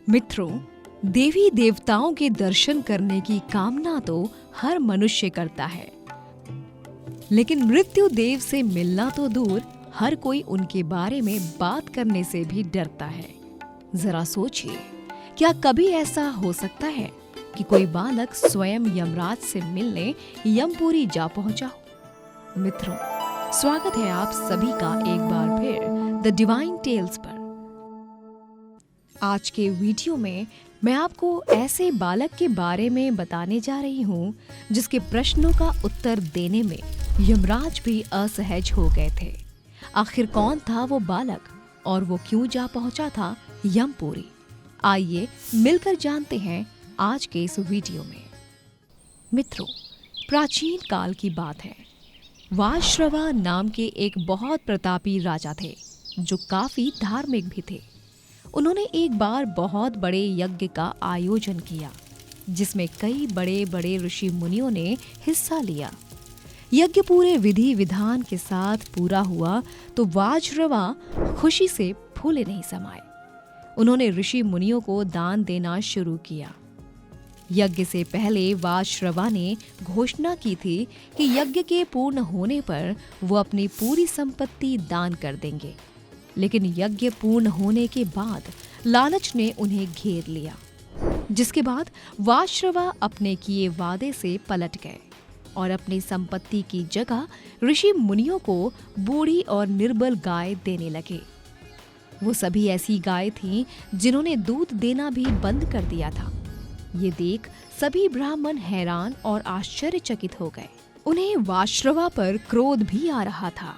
मित्रों, देवी देवताओं के दर्शन करने की कामना तो हर मनुष्य करता है, लेकिन मृत्यु देव से मिलना तो दूर, हर कोई उनके बारे में बात करने से भी डरता है। जरा सोचिए, क्या कभी ऐसा हो सकता है कि कोई बालक स्वयं यमराज से मिलने यमपुरी जा पहुंचा हो? मित्रों, स्वागत है आप सभी का एक बार फिर द डिवाइन टेल्स पर। आज के वीडियो में मैं आपको ऐसे बालक के बारे में बताने जा रही हूँ जिसके प्रश्नों का उत्तर देने में यमराज भी असहज हो गए थे। आखिर कौन था वो बालक और वो क्यों जा पहुंचा था यमपुरी? आइए मिलकर जानते हैं आज के इस वीडियो में। मित्रों, प्राचीन काल की बात है। वाजश्रवा नाम के एक बहुत प्रतापी राजा थे जो काफी धार्मिक भी थे। उन्होंने एक बार बहुत बड़े यज्ञ का आयोजन किया जिसमें कई बड़े बड़े ऋषि मुनियों ने हिस्सा लिया। यज्ञ पूरे विधि विधान के साथ पूरा हुआ तो वाजश्रवा खुशी से फूले नहीं समाए। उन्होंने ऋषि मुनियों को दान देना शुरू किया। यज्ञ से पहले वाजश्रवा ने घोषणा की थी कि यज्ञ के पूर्ण होने पर वो अपनी पूरी संपत्ति दान कर देंगे, लेकिन यज्ञ पूर्ण होने के बाद लालच ने उन्हें घेर लिया, जिसके बाद वाजश्रवा अपने किए वादे से पलट गए और अपनी संपत्ति की जगह ऋषि मुनियों को बूढ़ी और निर्बल गाय देने लगे। वो सभी ऐसी गाय थीं जिन्होंने दूध देना भी बंद कर दिया था। ये देख सभी ब्राह्मण हैरान और आश्चर्यचकित हो गए। उन्हें वाजश्रवा पर क्रोध भी आ रहा था,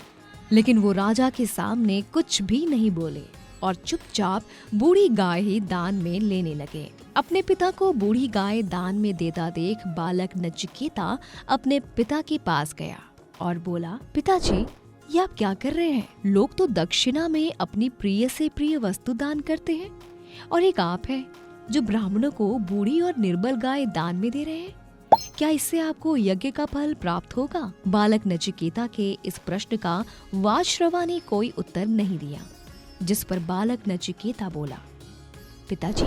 लेकिन वो राजा के सामने कुछ भी नहीं बोले और चुपचाप बूढ़ी गाय ही दान में लेने लगे। अपने पिता को बूढ़ी गाय दान में देता देख बालक नचिकेता अपने पिता के पास गया और बोला, पिताजी, ये आप क्या कर रहे हैं? लोग तो दक्षिणा में अपनी प्रिय से प्रिय वस्तु दान करते हैं और एक आप है जो ब्राह्मणों को बूढ़ी और निर्बल गाय दान में दे रहे हैं। क्या इससे आपको यज्ञ का फल प्राप्त होगा? बालक नचिकेता के इस प्रश्न का वाजश्रवा ने कोई उत्तर नहीं दिया, जिस पर बालक नचिकेता बोला, पिताजी,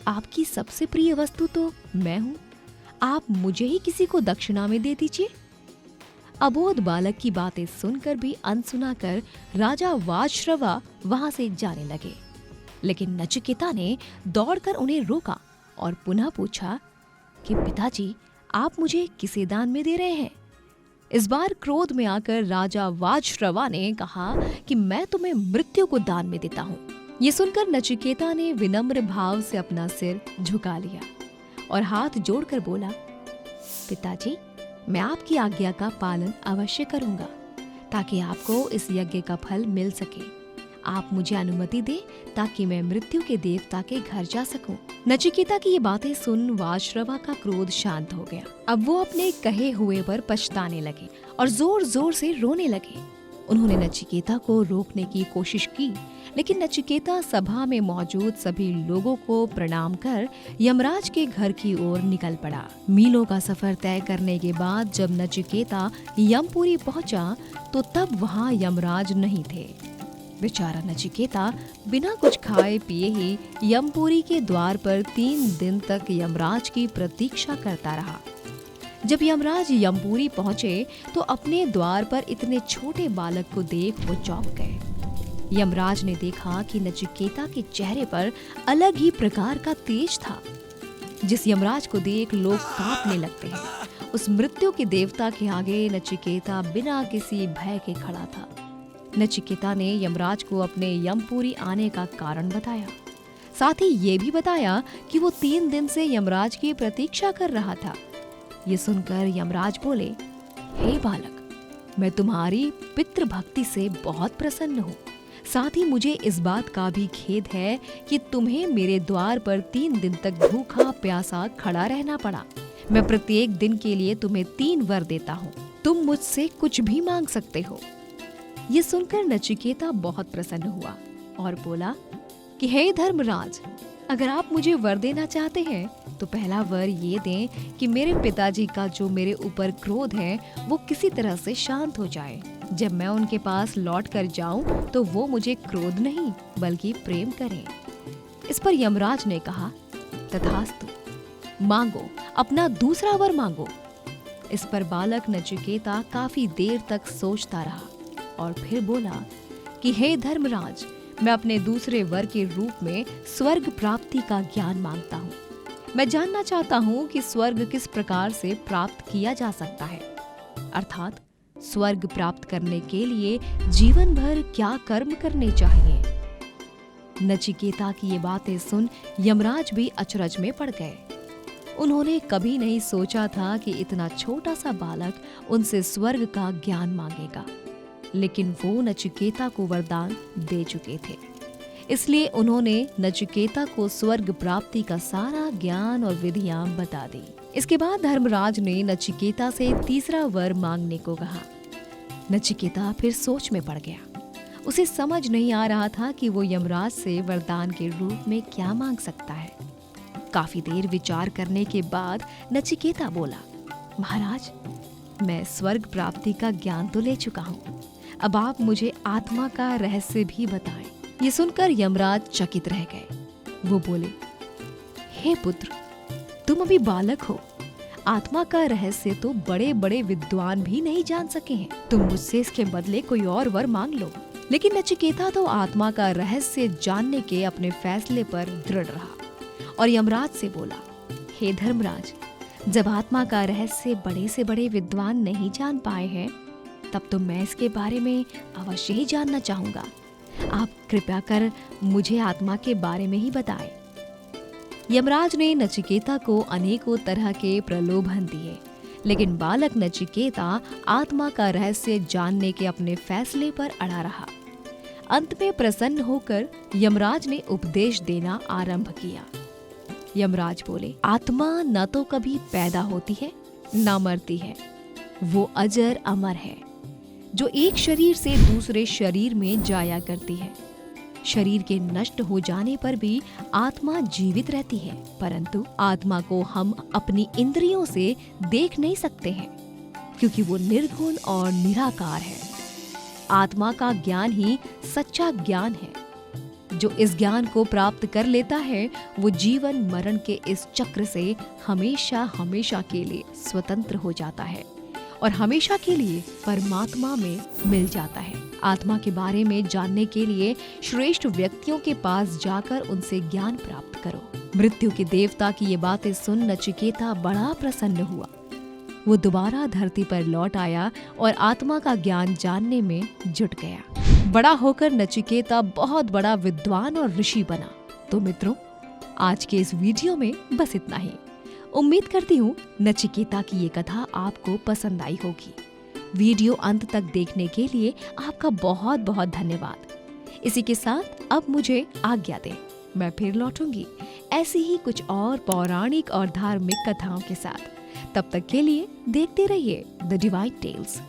आपकी सबसे प्रिय वस्तु तो मैं हूँ। आप मुझे ही किसी को दक्षिणा में दे दीजिए। अबोध बालक की बातें सुनकर भी अनसुना कर राजा वाजश्रवा वहां से जाने लगे, लेकिन नचिकेता ने दौड़कर उन्हें रोका और पुनः पूछा कि पिताजी, आप मुझे किसे दान में दे रहे हैं? इस बार क्रोध में आकर राजा वाजश्रवा ने कहा कि मैं तुम्हें मृत्यु को दान में देता हूँ। ये सुनकर नचिकेता ने विनम्र भाव से अपना सिर झुका लिया और हाथ जोड़कर बोला, पिताजी, मैं आपकी आज्ञा का पालन अवश्य करूंगा ताकि आपको इस यज्ञ का फल मिल सके। आप मुझे अनुमति दे ताकि मैं मृत्यु के देवता के घर जा सकूं। नचिकेता की ये बातें सुन वाजश्रवा का क्रोध शांत हो गया। अब वो अपने कहे हुए पर पछताने लगे और जोर जोर से रोने लगे। उन्होंने नचिकेता को रोकने की कोशिश की, लेकिन नचिकेता सभा में मौजूद सभी लोगों को प्रणाम कर यमराज के घर की ओर निकल पड़ा। मीलों का सफर तय करने के बाद जब नचिकेता यमपुरी पहुंचा तो तब वहां यमराज नहीं थे। बेचारा नचिकेता बिना कुछ खाए पिए ही यमपुरी के द्वार पर 3 दिन तक यमराज की प्रतीक्षा करता रहा। जब यमराज यमपुरी पहुंचे तो अपने द्वार पर इतने छोटे बालक को देख वो चौंक गए। यमराज ने देखा कि नचिकेता के चेहरे पर अलग ही प्रकार का तेज था, जिस यमराज को देख लोग कांपने लगते हैं। उस मृत्यु के देवता के आगे नचिकेता बिना किसी भय के खड़ा था। नचिकेता ने यमराज को अपने यमपुरी आने का कारण बताया, साथ ही ये भी बताया कि वो 3 दिन से यमराज की प्रतीक्षा कर रहा था। ये सुनकर यमराज बोले, हे बालक, मैं तुम्हारी पितृभक्ति से बहुत प्रसन्न हूँ। साथ ही मुझे इस बात का भी खेद है कि तुम्हें मेरे द्वार पर 3 दिन तक भूखा प्यासा खड़ा रहना पड़ा। मैं प्रत्येक दिन के लिए तुम्हें 3 वर देता हूँ। तुम मुझसे कुछ भी मांग सकते हो। ये सुनकर नचिकेता बहुत प्रसन्न हुआ और बोला कि हे धर्मराज, अगर आप मुझे वर देना चाहते हैं तो पहला वर ये दें कि मेरे पिताजी का जो मेरे ऊपर क्रोध है वो किसी तरह से शांत हो जाए। जब मैं उनके पास लौट कर जाऊं तो वो मुझे क्रोध नहीं बल्कि प्रेम करें। इस पर यमराज ने कहा, तथास्तु, मांगो, अपना दूसरा वर मांगो। इस पर बालक नचिकेता काफी देर तक सोचता रहा और फिर बोला कि हे धर्मराज, मैं अपने दूसरे वर के रूप में स्वर्ग प्राप्ति का ज्ञान मांगता हूँ। मैं जानना चाहता हूँ कि स्वर्ग किस प्रकार से प्राप्त किया जा सकता है, अर्थात स्वर्ग प्राप्त करने के लिए जीवन भर क्या कर्म करने चाहिए। नचिकेता की ये बातें सुन यमराज भी अचरज में पड़ गए। उन्होंने कभी नहीं सोचा था कि इतना छोटा सा बालक उनसे स्वर्ग का ज्ञान मांगेगा, लेकिन वो नचिकेता को वरदान दे चुके थे। इसलिए उन्होंने नचिकेता को स्वर्ग प्राप्ति का सारा ज्ञान और विधियां बता दी। इसके बाद धर्मराज ने नचिकेता से तीसरा वर मांगने को कहा। नचिकेता फिर सोच में पड़ गया। उसे समझ नहीं आ रहा था कि वो यमराज से वरदान के रूप में क्या मांग सकता है। काफी देर विचार करने के बाद नचिकेता बोला, महाराज, मैं स्वर्ग प्राप्ति का ज्ञान तो ले चुका हूँ, अब आप मुझे आत्मा का रहस्य भी बताएं। ये सुनकर यमराज चकित रह गए। वो बोले, हे पुत्र, तुम अभी बालक हो, आत्मा का रहस्य तो बड़े बड़े विद्वान भी नहीं जान सके हैं। तुम मुझसे इसके बदले कोई और वर मांग लो। लेकिन नचिकेता तो आत्मा का रहस्य जानने के अपने फैसले पर दृढ़ रहा और यमराज से बोला, हे धर्मराज, जब आत्मा का रहस्य बड़े से बड़े विद्वान नहीं जान पाए हैं, तब तो मैं इसके बारे में अवश्य ही जानना चाहूंगा। आप कृपया कर मुझे आत्मा के बारे में ही बताएं। यमराज ने नचिकेता को अनेकों तरह के प्रलोभन दिए, लेकिन बालक नचिकेता आत्मा का रहस्य जानने के अपने फैसले पर अड़ा रहा। अंत में प्रसन्न होकर यमराज ने उपदेश देना आरंभ किया। यमराज बोले, आत्मा न तो कभी पैदा होती है न मरती है, वो अजर अमर है, जो एक शरीर से दूसरे शरीर में जाया करती है। शरीर के नष्ट हो जाने पर भी आत्मा जीवित रहती है, परंतु आत्मा को हम अपनी इंद्रियों से देख नहीं सकते हैं, क्योंकि वो निर्गुण और निराकार है। आत्मा का ज्ञान ही सच्चा ज्ञान है। जो इस ज्ञान को प्राप्त कर लेता है, वो जीवन मरण के इस चक्र से हमेशा हमेशा के लिए स्वतंत्र हो जाता है और हमेशा के लिए परमात्मा में मिल जाता है। आत्मा के बारे में जानने के लिए श्रेष्ठ व्यक्तियों के पास जाकर उनसे ज्ञान प्राप्त करो। मृत्यु के देवता की ये बातें सुन नचिकेता बड़ा प्रसन्न हुआ। वो दोबारा धरती पर लौट आया और आत्मा का ज्ञान जानने में जुट गया। बड़ा होकर नचिकेता बहुत बड़ा विद्वान और ऋषि बना। तो मित्रों, आज के इस वीडियो में बस इतना ही। उम्मीद करती हूँ नचिकेता की ये कथा आपको पसंद आई होगी। वीडियो अंत तक देखने के लिए आपका बहुत बहुत धन्यवाद। इसी के साथ अब मुझे आज्ञा दें। मैं फिर लौटूंगी ऐसी ही कुछ और पौराणिक और धार्मिक कथाओं के साथ। तब तक के लिए देखते रहिए द डिवाइन टेल्स।